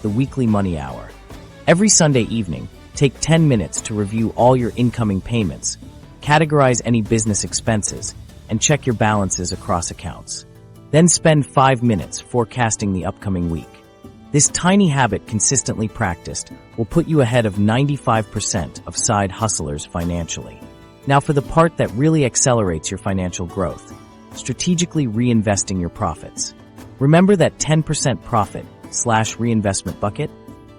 the weekly money hour. Every Sunday evening, take 10 minutes to review all your incoming payments, categorize any business expenses, and check your balances across accounts. Then spend 5 minutes forecasting the upcoming week. This tiny habit consistently practiced will put you ahead of 95% of side hustlers financially. Now for the part that really accelerates your financial growth, strategically reinvesting your profits. Remember that 10% profit/reinvestment bucket?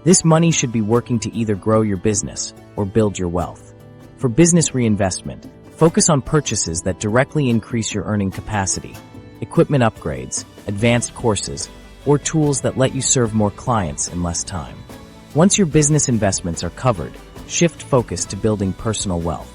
This money should be working to either grow your business or build your wealth. For business reinvestment, focus on purchases that directly increase your earning capacity, equipment upgrades, advanced courses, or tools that let you serve more clients in less time. Once your business investments are covered, shift focus to building personal wealth.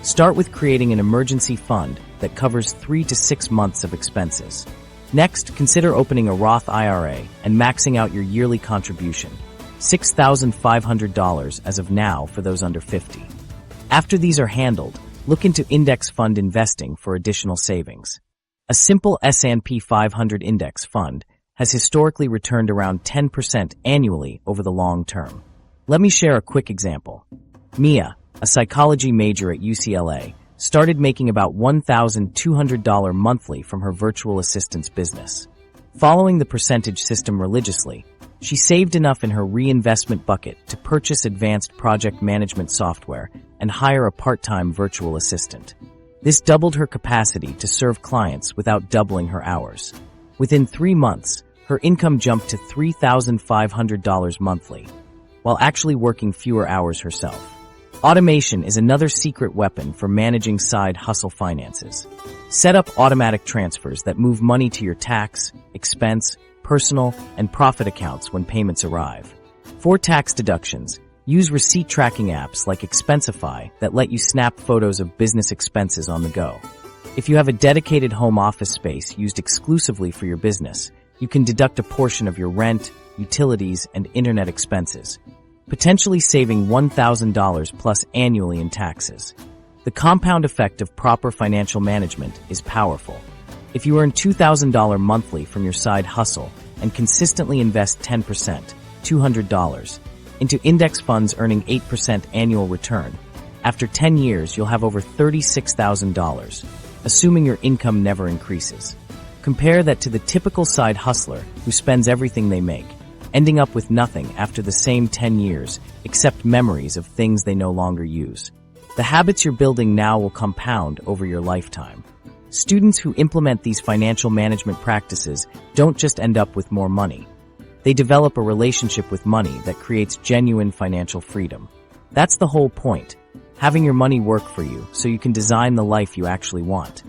Start with creating an emergency fund that covers 3 to 6 months of expenses. Next, consider opening a Roth IRA and maxing out your yearly contribution, $6,500 as of now for those under 50. After these are handled, look into index fund investing for additional savings. A simple S&P 500 index fund has historically returned around 10% annually over the long term. Let me share a quick example. Mia, a psychology major at UCLA, started making about $1,200 monthly from her virtual assistance business. Following the percentage system religiously, she saved enough in her reinvestment bucket to purchase advanced project management software and hire a part-time virtual assistant. This doubled her capacity to serve clients without doubling her hours. Within 3 months, her income jumped to $3,500 monthly, while actually working fewer hours herself. Automation is another secret weapon for managing side hustle finances. Set up automatic transfers that move money to your tax, expense, personal, and profit accounts when payments arrive. For tax deductions, use receipt tracking apps like Expensify that let you snap photos of business expenses on the go. If you have a dedicated home office space used exclusively for your business, you can deduct a portion of your rent, utilities, and internet expenses, potentially saving $1,000 plus annually in taxes. The compound effect of proper financial management is powerful. If you earn $2,000 monthly from your side hustle and consistently invest 10%, $200, into index funds earning 8% annual return, after 10 years you'll have over $36,000, assuming your income never increases. Compare that to the typical side hustler who spends everything they make, ending up with nothing after the same 10 years except memories of things they no longer use. The habits you're building now will compound over your lifetime. Students who implement these financial management practices don't just end up with more money. They develop a relationship with money that creates genuine financial freedom. That's the whole point, having your money work for you so you can design the life you actually want.